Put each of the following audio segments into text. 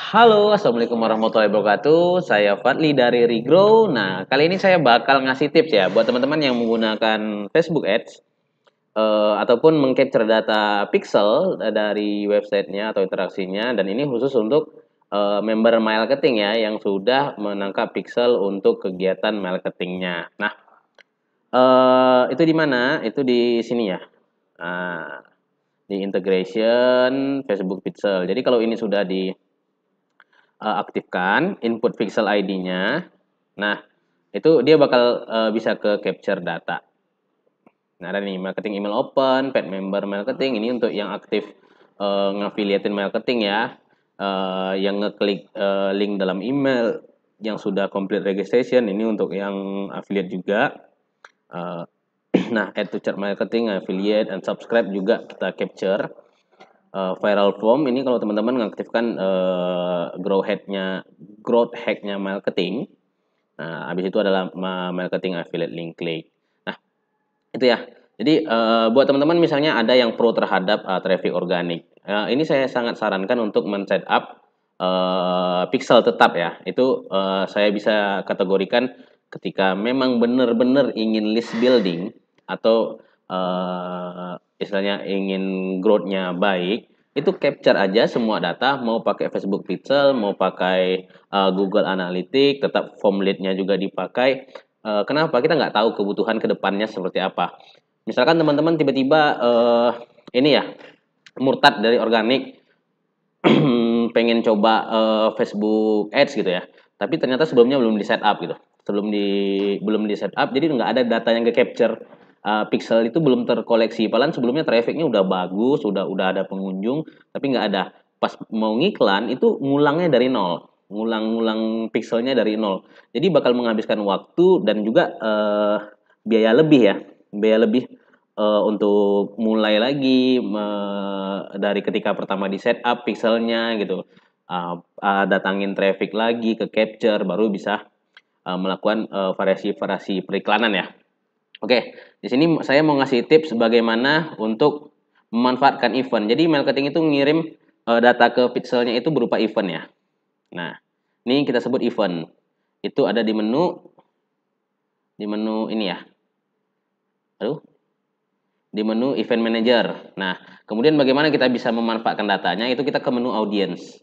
Halo, assalamualaikum warahmatullahi wabarakatuh. Saya Fadli dari Regrow. Nah, kali ini saya bakal ngasih tips ya buat teman-teman yang menggunakan Facebook Ads ataupun mengcapture data pixel dari websitenya atau interaksinya. Dan ini khusus untuk member marketing ya yang sudah menangkap pixel untuk kegiatan marketingnya. Nah, itu di mana? Itu di sini ya. Nah, di integration Facebook Pixel. Jadi kalau ini sudah di aktifkan input pixel ID-nya. Nah, itu dia bakal bisa ke capture data. Nah, ada nih marketing email open, paid member marketing ini untuk yang aktif ngafiliatin marketing ya. Yang ngeklik link dalam email yang sudah complete registration ini untuk yang affiliate juga. Uh, nah, add to chart marketing, affiliate, and subscribe juga kita capture. Viral form ini kalau teman-teman mengaktifkan growth hacknya marketing. Nah, habis itu adalah marketing affiliate link click. Nah, itu ya. Jadi buat teman-teman misalnya ada yang pro terhadap traffic organik. Ini saya sangat sarankan untuk men-setup pixel tetap ya. Itu saya bisa kategorikan ketika memang benar-benar ingin list building atau istilahnya ingin growth-nya baik, itu capture aja semua data, mau pakai Facebook Pixel, mau pakai Google Analytics, tetap form lead-nya juga dipakai. Kenapa? Kita nggak tahu kebutuhan ke depannya seperti apa. Misalkan teman-teman tiba-tiba ini ya murtad dari organik, pengen coba Facebook Ads gitu ya, tapi ternyata sebelumnya belum di setup gitu, belum di setup, jadi nggak ada data yang ke capture. Pixel itu belum terkoleksi, padahal sebelumnya trafficnya udah bagus, udah ada pengunjung, tapi nggak ada. Pas mau ngiklan itu ngulangnya dari nol, ngulang pixelnya dari nol, jadi bakal menghabiskan waktu dan juga biaya lebih ya, biaya lebih untuk mulai lagi dari ketika pertama di setup pixelnya gitu, datangin traffic lagi ke capture, baru bisa melakukan variasi-variasi periklanan ya. Oke, di sini saya mau ngasih tips bagaimana untuk memanfaatkan event. Jadi marketing itu ngirim data ke pixelnya itu berupa event ya. Nah, ini kita sebut event. Itu ada di menu ini ya. Aduh, di menu event manager. Nah, kemudian bagaimana kita bisa memanfaatkan datanya? Itu kita ke menu audience.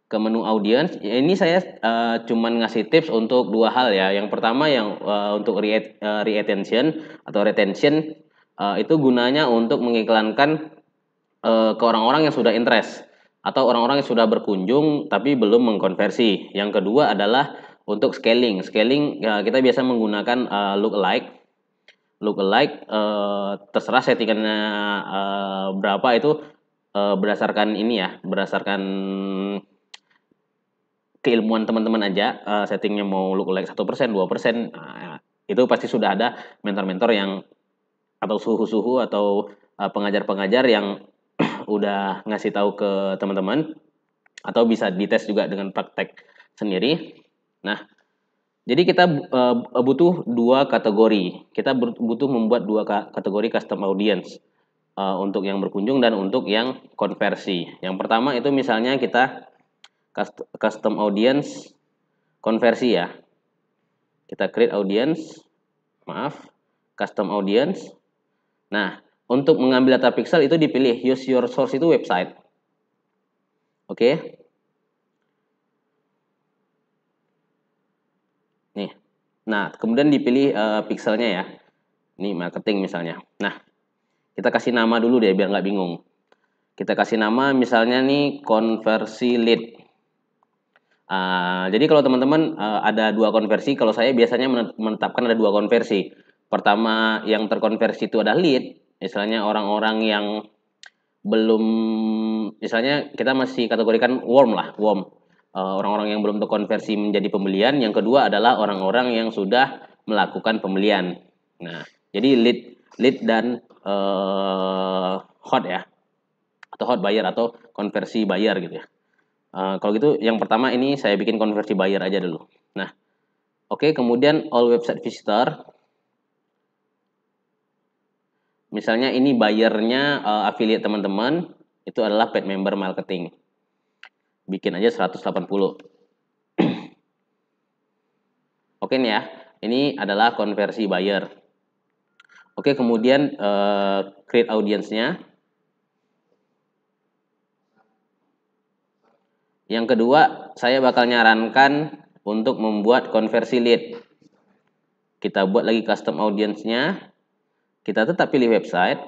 Ke menu audience, ini saya cuman ngasih tips untuk dua hal ya. Yang pertama yang untuk retention atau retention, itu gunanya untuk mengiklankan ke orang-orang yang sudah interest atau orang-orang yang sudah berkunjung tapi belum mengkonversi. Yang kedua adalah untuk scaling. Scaling ya, kita biasa menggunakan lookalike, terserah settingannya berapa itu, berdasarkan ini ya, berdasarkan keilmuan teman-teman aja. Settingnya mau lookalike 1%, 2%, itu pasti sudah ada mentor-mentor yang atau suhu-suhu atau pengajar-pengajar yang udah ngasih tahu ke teman-teman, atau bisa dites juga dengan praktek sendiri. Nah, jadi kita butuh dua kategori. Kita butuh membuat dua kategori custom audience, untuk yang berkunjung dan untuk yang konversi. Yang pertama itu misalnya kita custom audience konversi ya. Kita create audience, custom audience. Nah, untuk mengambil data pixel itu dipilih use your source, itu website. Oke. Nih. Nah, kemudian dipilih pixelnya ya. Ini marketing misalnya. Nah, kita kasih nama dulu deh biar nggak bingung. Kita kasih nama misalnya nih konversi lead. Jadi kalau teman-teman ada dua konversi, kalau saya biasanya menetapkan ada dua konversi. Pertama yang terkonversi itu ada lead, misalnya orang-orang yang belum, misalnya kita masih kategorikan warm lah, warm. Orang-orang yang belum terkonversi menjadi pembelian. Yang kedua adalah orang-orang yang sudah melakukan pembelian. Nah, jadi lead dan hot ya, atau hot buyer atau konversi buyer gitu ya. Kalau gitu yang pertama ini saya bikin konversi buyer aja dulu. Nah, oke, kemudian all website visitor. Misalnya ini bayarnya affiliate teman-teman, itu adalah paid member marketing. bikin aja 180. Oke nih ya, ini adalah konversi buyer. Oke, kemudian create audience-nya. Yang kedua, saya bakal nyarankan untuk membuat konversi lead. Kita buat lagi custom audience-nya. Kita tetap pilih website.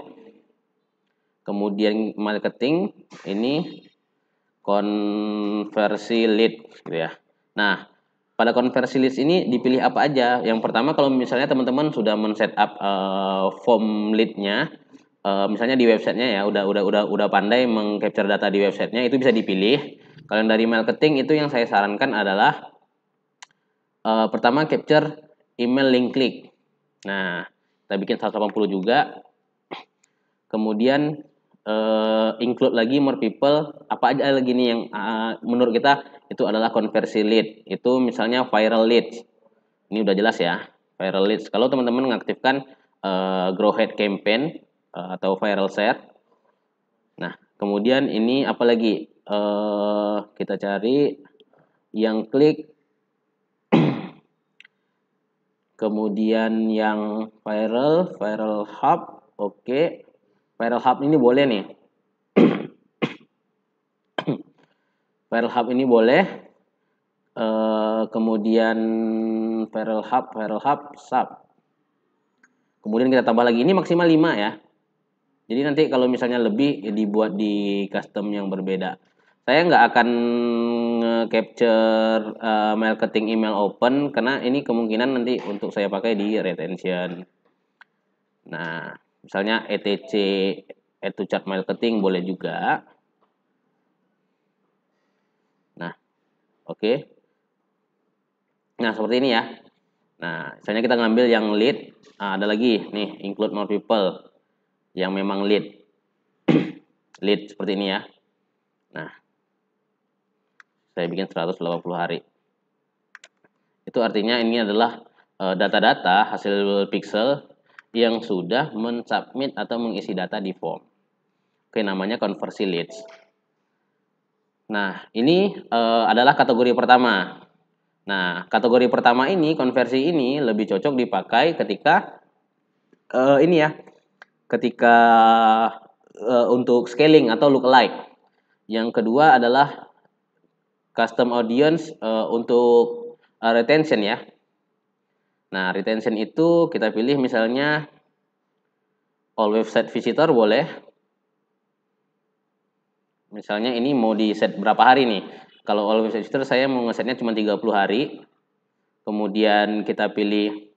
Kemudian marketing, ini konversi lead gitu ya. Nah, pada konversi list ini dipilih apa aja? Yang pertama, kalau misalnya teman-teman sudah men-setup form lead-nya, misalnya di websitenya ya, udah pandai meng-capture data di websitenya, itu bisa dipilih. Kalau dari marketing itu yang saya sarankan adalah pertama capture email link click. Nah, kita bikin 180 juga. Kemudian include lagi more people, apa aja lagi nih yang menurut kita itu adalah konversi lead. Itu misalnya viral leads. Ini udah jelas ya, viral leads. Kalau teman-teman mengaktifkan grow head campaign atau viral share. Nah, kemudian ini apa lagi? Kita cari yang klik, kemudian yang viral hub. Oke, viral hub ini boleh nih. Viral hub ini boleh. Kemudian viral hub sub. Kemudian kita tambah lagi, ini maksimal 5 ya. Jadi nanti kalau misalnya lebih ya dibuat di custom yang berbeda. Saya nggak akan capture marketing email open karena ini kemungkinan nanti untuk saya pakai di retention. Nah, misalnya etc add to chat marketing boleh juga. Nah, oke. Nah, seperti ini ya. Nah, misalnya kita ngambil yang lead, ada lagi nih include more people yang memang lead. Lead seperti ini ya. Nah, saya bikin 180 hari. Itu artinya ini adalah data-data hasil pixel yang sudah mensubmit atau mengisi data di form. Oke, namanya conversi leads. Nah, ini adalah kategori pertama. Nah, kategori pertama ini, konversi ini lebih cocok dipakai ketika ini ya, ketika untuk scaling atau lookalike. Yang kedua adalah custom audience untuk retention ya. Nah, retention itu kita pilih misalnya all website visitor boleh. Misalnya ini mau di set berapa hari nih. Kalau all website visitor saya mau ngesetnya cuma 30 hari. Kemudian kita pilih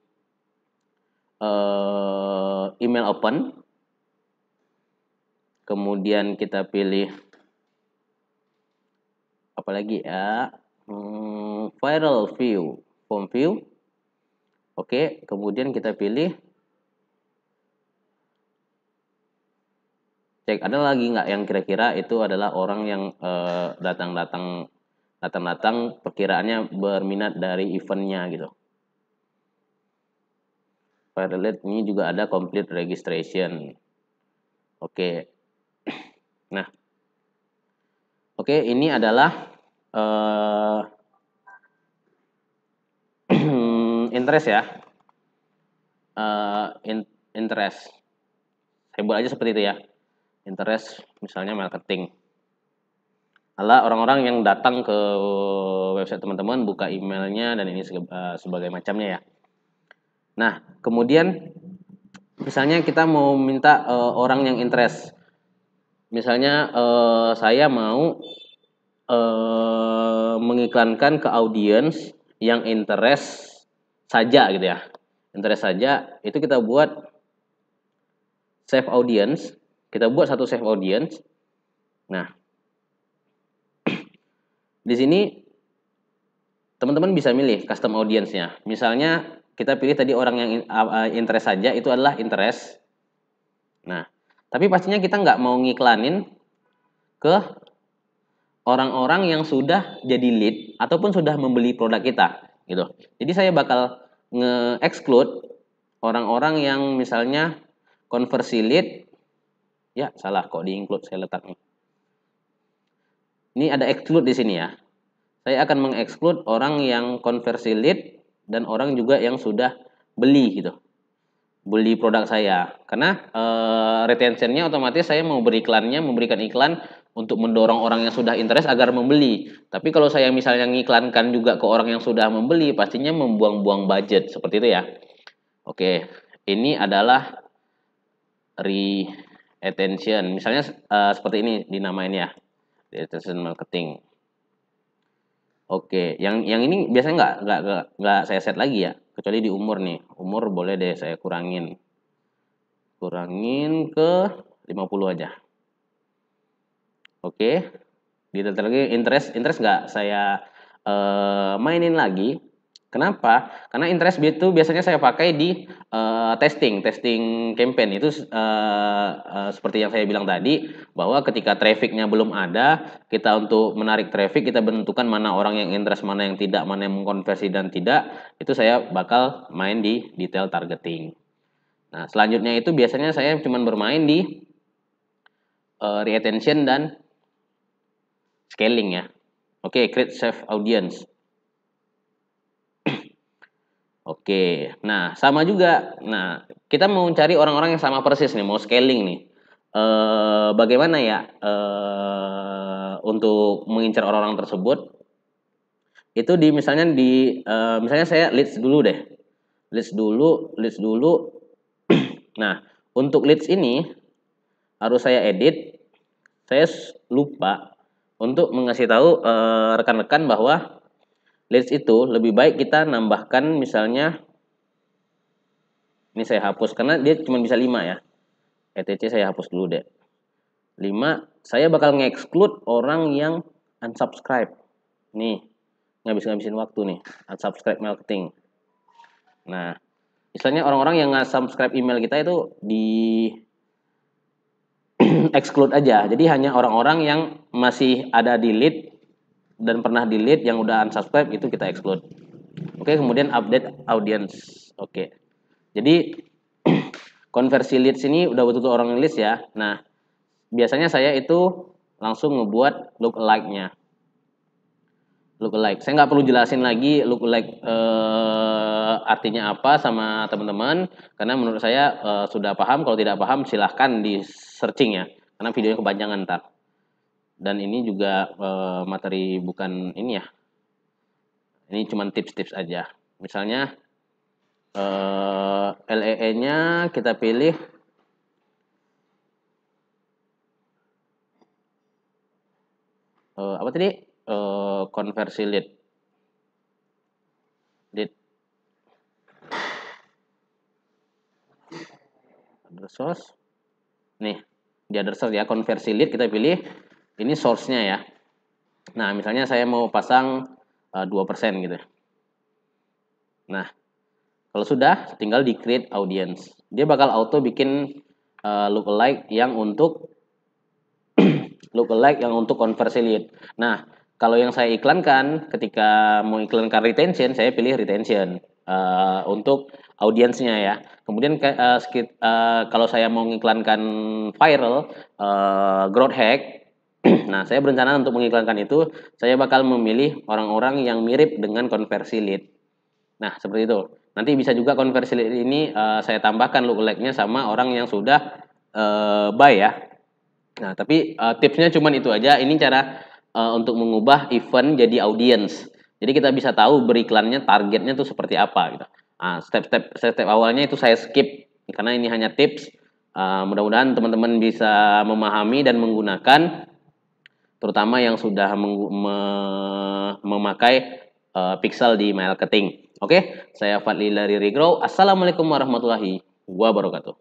email open. Kemudian kita pilih apa lagi ya? Viral view, form view. Oke, kemudian kita pilih cek ada lagi nggak yang kira-kira itu adalah orang yang datang-datang perkiraannya berminat dari eventnya gitu. Viral lead ini juga ada complete registration. Oke. Nah, oke, ini adalah interest ya. Interest. Saya buat aja seperti itu ya. Interest misalnya marketing. Adalah orang-orang yang datang ke website teman-teman, buka emailnya dan ini sebagai macamnya ya. Nah, kemudian misalnya kita mau minta orang yang interest. Misalnya saya mau mengiklankan ke audiens yang interest saja gitu ya. Interest saja, itu kita buat save audience. Kita buat satu save audience. Nah, di sini teman-teman bisa milih custom audience-nya. Misalnya kita pilih tadi orang yang interest saja, itu adalah interest. Nah, tapi pastinya kita nggak mau ngiklanin ke orang-orang yang sudah jadi lead ataupun sudah membeli produk kita gitu. Jadi saya bakal nge-exclude orang-orang yang misalnya konversi lead, ya salah kok di-include saya letak nih. Ini ada exclude di sini ya. Saya akan mengexclude orang yang konversi lead dan orang juga yang sudah beli gitu. Beli produk saya. Karena retentionnya otomatis saya mau memberikan iklan untuk mendorong orang yang sudah interest agar membeli. Tapi kalau saya misalnya ngiklankan juga ke orang yang sudah membeli, pastinya membuang-buang budget seperti itu ya. Oke, ini adalah retention. Misalnya seperti ini dinamain ya, retention marketing. Oke, yang ini biasanya nggak saya set lagi ya, kecuali di umur nih. Umur boleh deh saya kurangin ke 50 aja. Oke, detail lagi interest nggak saya mainin lagi. Kenapa? Karena interest itu biasanya saya pakai di testing campaign itu seperti yang saya bilang tadi bahwa ketika trafficnya belum ada, kita untuk menarik traffic kita bentukan mana orang yang interest, mana yang tidak, mana yang mengkonversi dan tidak. Itu saya bakal main di detail targeting. Nah, selanjutnya itu biasanya saya cuma bermain di retention dan scaling ya. Oke, create safe audience. Oke, nah sama juga. Nah, kita mau cari orang-orang yang sama persis nih, mau scaling nih. Bagaimana ya untuk mengincar orang-orang tersebut? Itu misalnya saya leads dulu deh. Leads dulu. Nah, untuk leads ini harus saya edit. Saya lupa untuk mengasih tahu rekan-rekan bahwa leads itu lebih baik kita nambahkan misalnya, ini saya hapus karena dia cuma bisa 5 ya. ETC saya hapus dulu deh. 5, saya bakal nge-exclude orang yang unsubscribe. Nih, ngabisin waktu nih, unsubscribe marketing. Nah, misalnya orang-orang yang nge-subscribe email kita itu di exclude aja. Jadi hanya orang-orang yang masih ada di lead dan pernah delete yang udah unsubscribe itu kita exclude. Oke, kemudian update audience. Oke. Jadi konversi leads ini udah betul-betul orang list ya. Nah, biasanya saya itu langsung ngebuat lookalike-nya. Lookalike. Saya nggak perlu jelasin lagi lookalike artinya apa sama teman-teman karena menurut saya sudah paham. Kalau tidak paham silahkan di searching ya. Karena videonya kepanjangan ntar. Dan ini juga materi bukan ini ya. Ini cuma tips-tips aja. Misalnya LEE-nya kita pilih apa tadi? Konversi lead. Other source. Nih, di other source ya, konversi lead kita pilih. Ini source-nya ya. Nah, misalnya saya mau pasang 2% gitu. Nah, kalau sudah tinggal di create audience. Dia bakal auto bikin lookalike yang untuk konversi lead. Nah, kalau yang saya iklankan ketika mau iklankan retention, saya pilih retention untuk audiensnya ya. Kemudian kalau saya mau mengiklankan viral growth hack, nah saya berencana untuk mengiklankan itu, saya bakal memilih orang-orang yang mirip dengan konversi lead. Nah, seperti itu. Nanti bisa juga konversi lead ini saya tambahkan lookalike-nya sama orang yang sudah buy ya. Nah, tapi tipsnya cuma itu aja. Ini cara untuk mengubah event jadi audience. Jadi kita bisa tahu beriklannya targetnya tuh seperti apa gitu. Nah, step awalnya itu saya skip karena ini hanya tips. Mudah-mudahan teman-teman bisa memahami dan menggunakan, terutama yang sudah memakai pixel di marketing. Oke, saya Fadli dari Regrow. Assalamualaikum warahmatullahi wabarakatuh.